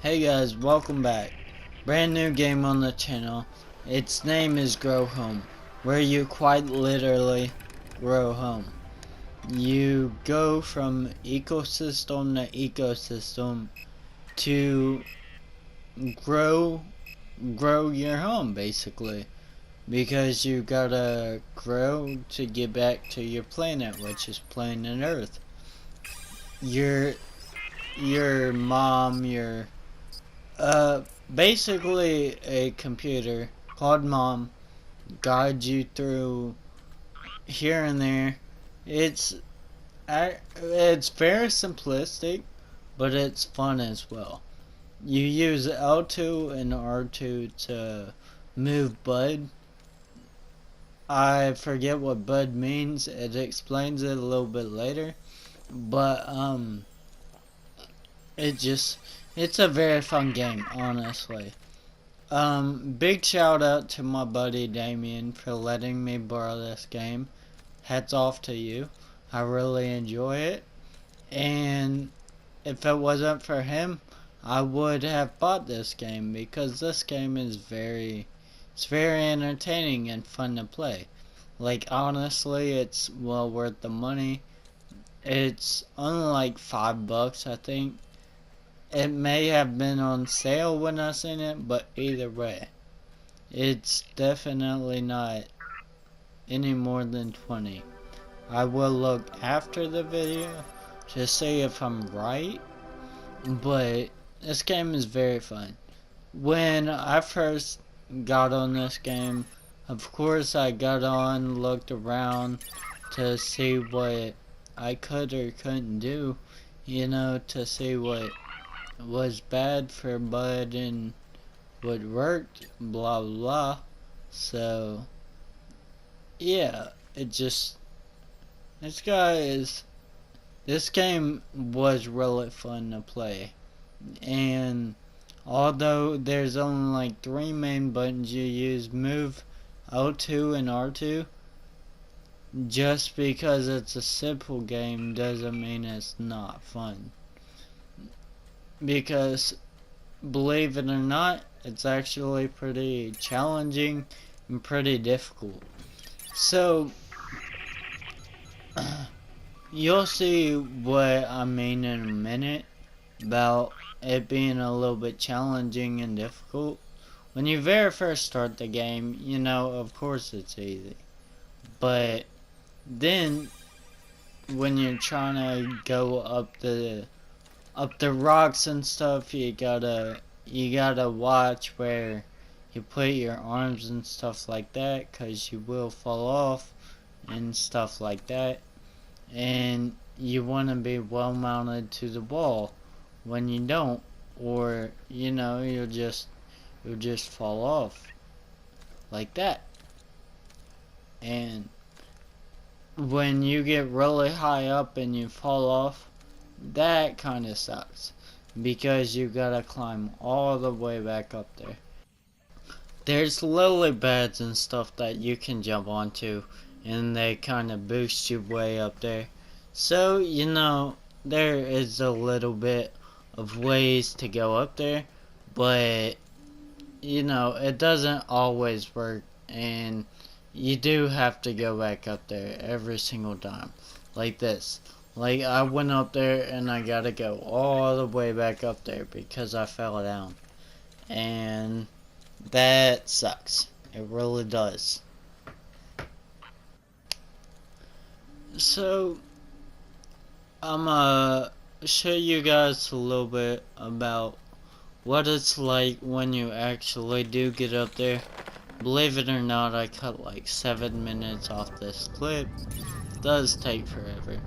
Hey guys, welcome back. Brand new game on the channel. Its name is Grow Home, where you quite literally grow home. You go from ecosystem to ecosystem to grow your home basically. Because you gotta grow to get back to your planet, which is planet Earth. Your mom, Uh, basically a computer called Mom guides you through here and there. It's it's very simplistic, but it's fun as well. You use L2 and R2 to move Bud. I forget what Bud means. It explains it a little bit later, but it just it's a very fun game, honestly. Big shout out to my buddy Damien for letting me borrow this game. Hats off to you. I really enjoy it. And if it wasn't for him, I would have bought this game because this game is it's very entertaining and fun to play. Like honestly, it's well worth the money. It's only like $5, I think. It may have been on sale when I seen it, but either way, it's definitely not any more than 20. I will look after the video to see if I'm right, but this game is very fun. When I first got on this game, of course I got on, looked around to see what I could or couldn't do, to see what was bad for Bud and what worked, blah blah. So yeah, this guy is this game was really fun to play, and although there's only like three main buttons you use, move, O2 and R2, just because it's a simple game doesn't mean it's not fun. Because believe it or not, it's actually pretty challenging and pretty difficult. So you'll see what I mean in a minute about it being a little bit challenging and difficult. When you very first start the game, of course it's easy. But then when you're trying to go up the rocks and stuff, you gotta watch where you put your arms and stuff like that, cause you will fall off and stuff like that. And you want to be well mounted to the wall. When you don't, or you'll just fall off like that. And when you get really high up and you fall off, that kind of sucks, because you gotta climb all the way back up there. There's lily pads and stuff that you can jump onto, and they kind of boost you way up there. So, there is a little bit of ways to go up there, but, it doesn't always work, and you do have to go back up there every single time. Like this. Like, I went up there and I gotta go all the way back up there because I fell down. And that sucks. It really does. So, I'm gonna show you guys a little bit about what it's like when you actually do get up there. Believe it or not, I cut like 7 minutes off this clip. It does take forever.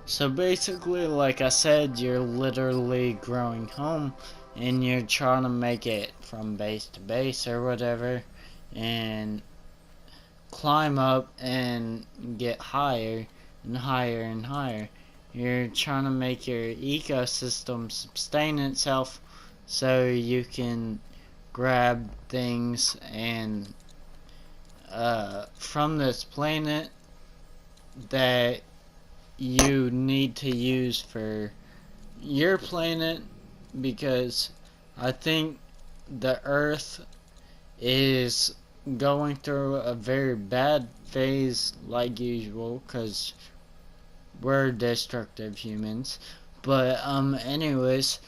So basically, like I said, you're literally growing home, and you're trying to make it from base to base or whatever, and climb up and get higher and higher and higher. You're trying to make your ecosystem sustain itself so you can grab things and from this planet that you need to use for your planet, because I think the Earth is going through a very bad phase like usual, because we're destructive humans. But anyways,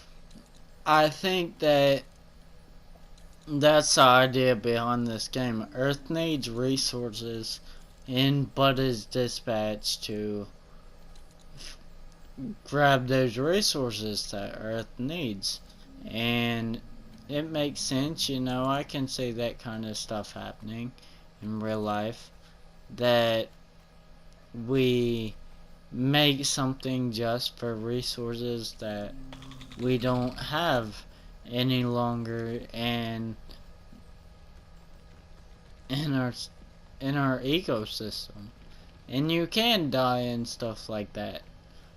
I think that that's the idea behind this game. Earth needs resources, and Bud is dispatched to grab those resources that Earth needs. And it makes sense, you know, I can see that kind of stuff happening in real life. That we make something just for resources that we don't have any longer, and in our ecosystem. And you can die and stuff like that.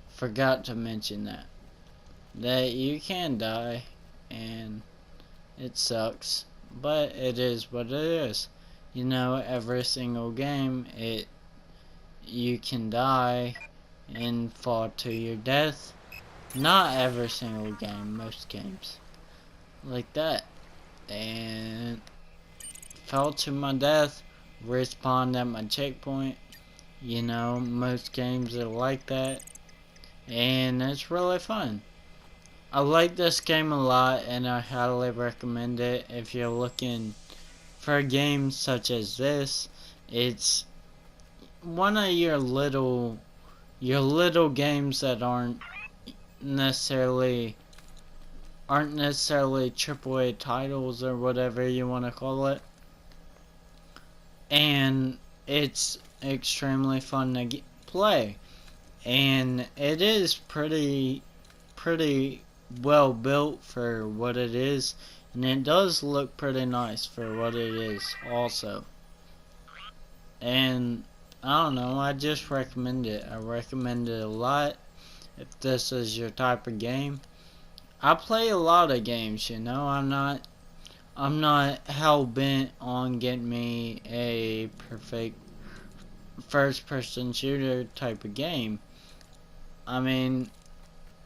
Forgot to mention that you can die, and it sucks, but it is what it is. You know, every single game you can die and fall to your death. Not every single game, most games like that. And fell to my death, respawned at my checkpoint. You know, most games are like that, and it's really fun. I like this game a lot, and I highly recommend it if you're looking for games such as this. It's one of your little games that necessarily aren't necessarily AAA titles or whatever you want to call it, and it's extremely fun to play, and it is pretty well built for what it is, and it does look pretty nice for what it is also. And I don't know, I just recommend it. I recommend it a lot if this is your type of game. I play a lot of games, you know. I'm not hell bent on getting me a perfect first person shooter type of game. I mean,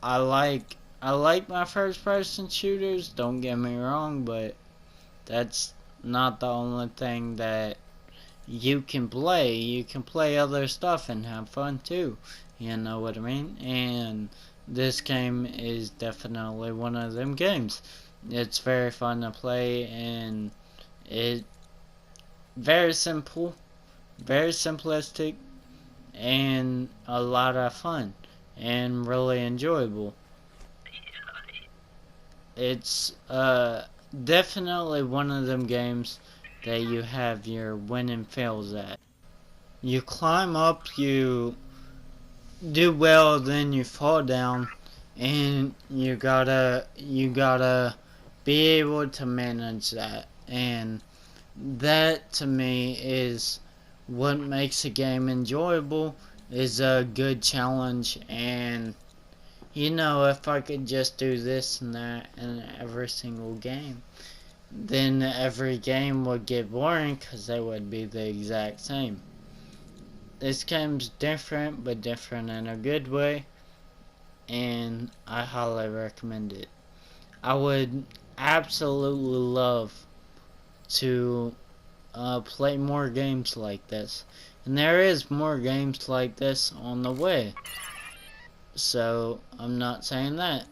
I like my first person shooters, don't get me wrong, but that's not the only thing that you can play. You can play other stuff and have fun too. You know what I mean? And this game is definitely one of them games. It's very fun to play, and it very simple, very simplistic, and a lot of fun, and really enjoyable. It's definitely one of them games that you have your win and fails at. You climb up, you do well, then you fall down, and you gotta be able to manage that. And that to me is what makes a game enjoyable, is a good challenge. And you know, if I could just do this and that in every single game, then every game would get boring because they would be the exact same. This game's different, but different in a good way, and I highly recommend it. I would absolutely love to play more games like this, and there is more games like this on the way. So I'm not saying that,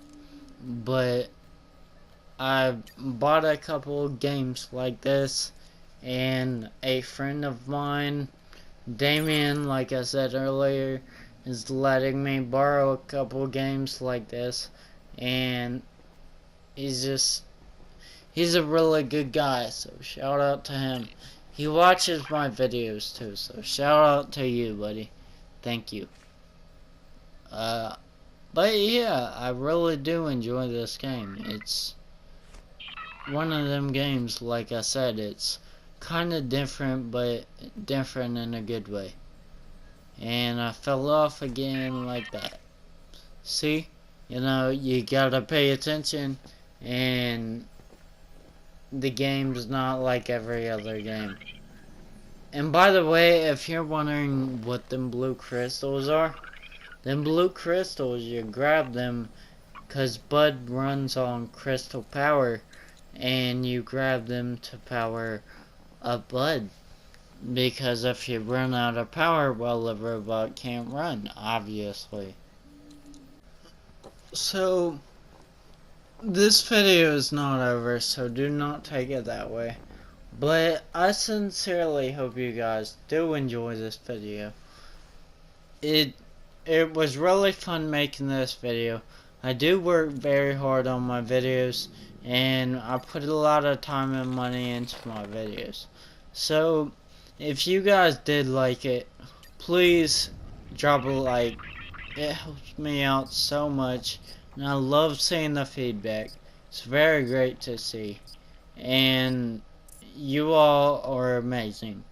but I bought a couple of games like this, and a friend of mine, Damien, like I said earlier, is letting me borrow a couple of games like this, and he's a really good guy, so shout out to him. He watches my videos too, so shout out to you, buddy. Thank you. But yeah, I really do enjoy this game. It's one of them games, like I said, it's kind of different, but different in a good way. And I fell off again like that. See? You know, you gotta pay attention, and the game's not like every other game. And by the way, if you're wondering what them blue crystals are, them blue crystals, you grab them because Bud runs on crystal power, and you grab them to power up Bud. Because if you run out of power, well, the robot can't run, obviously. So, this video is not over, so do not take it that way. But I sincerely hope you guys do enjoy this video. It was really fun making this video. I do work very hard on my videos, and I put a lot of time and money into my videos. So, if you guys did like it, please drop a like. It helps me out so much, and I love seeing the feedback. It's very great to see. And you all are amazing.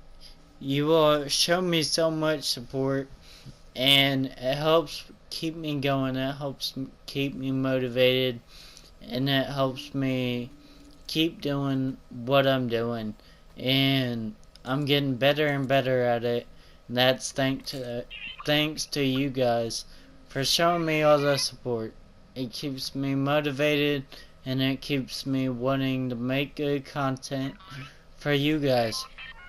You all show me so much support, and it helps keep me going. It helps keep me motivated, and it helps me keep doing what I'm doing. And I'm getting better and better at it. And that's thanks to you guys for showing me all the support. It keeps me motivated, and it keeps me wanting to make good content for you guys.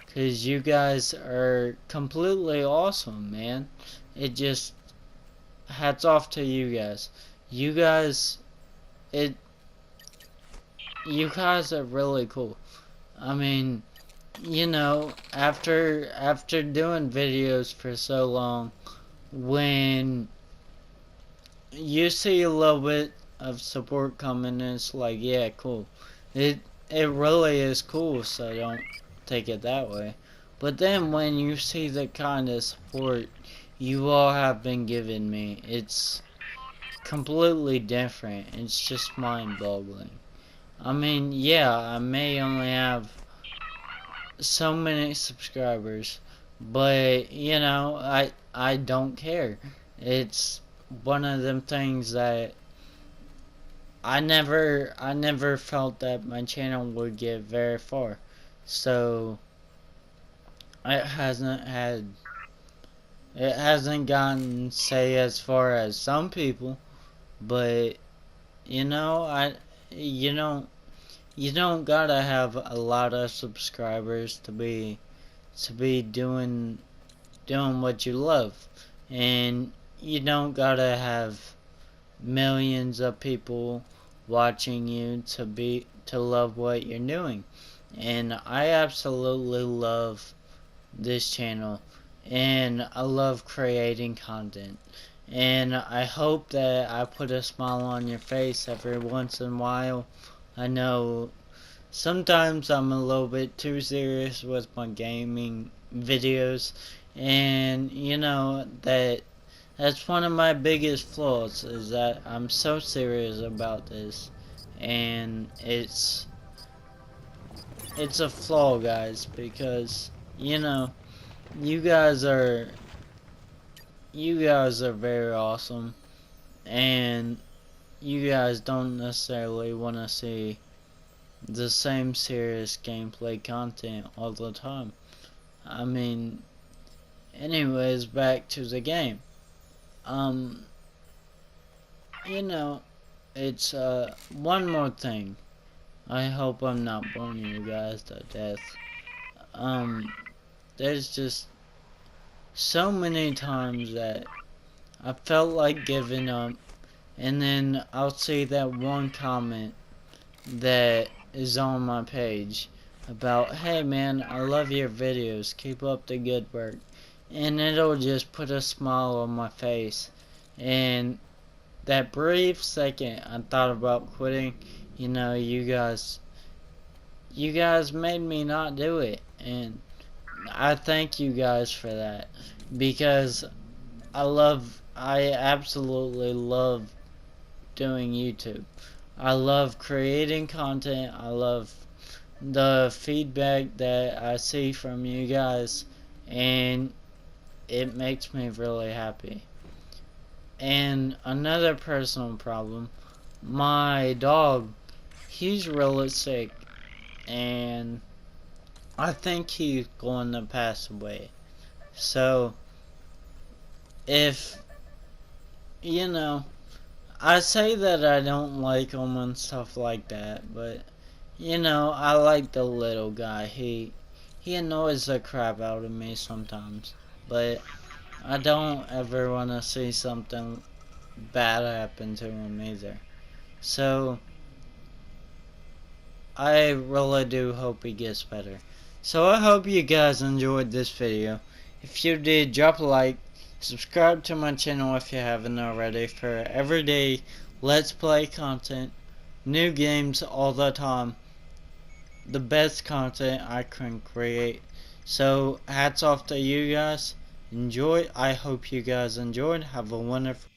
Because you guys are completely awesome, man. It just, hats off to you guys. You guys, it, you guys are really cool. I mean, you know, after doing videos for so long, when you see a little bit of support coming, it's like, yeah, cool. It it really is cool, so don't take it that way. But then when you see the kind of support you all have been giving me, it's completely different. It's just mind-boggling. I mean, yeah, I may only have so many subscribers, but you know, I don't care. It's one of them things that I never felt that my channel would get very far. So it hasn't gotten, say, as far as some people, but you know, you don't you don't gotta have a lot of subscribers to be doing what you love, and you don't gotta have millions of people watching you to love what you're doing. And I absolutely love this channel, and I love creating content, and I hope that I put a smile on your face every once in a while. I know sometimes I'm a little bit too serious with my gaming videos, and you know that's one of my biggest flaws, is that I'm so serious about this, and it's a flaw, guys, because you know you guys are very awesome, and you guys don't necessarily want to see the same serious gameplay content all the time. I mean, anyways, back to the game. Um, you know, it's one more thing. I hope I'm not boring you guys to death. Um, there's just so many times that I felt like giving up, and then I'll see that one comment that is on my page about, hey man, I love your videos, keep up the good work, and it'll just put a smile on my face. And that brief second I thought about quitting, you know, you guys made me not do it, and I thank you guys for that, because I absolutely love doing YouTube. I love creating content. I love the feedback that I see from you guys, and it makes me really happy. And another personal problem, my dog, he's really sick, and I think he's going to pass away. So, if, you know, I say that I don't like him and stuff like that, but, You know, I like the little guy. He annoys the crap out of me sometimes. But I don't ever want to see something bad happen to him either. So I really do hope he gets better. So I hope you guys enjoyed this video. If you did, drop a like. Subscribe to my channel if you haven't already for everyday Let's Play content. New games all the time. The best content I can create. So hats off to you guys. Enjoy. I hope you guys enjoyed. Have a wonderful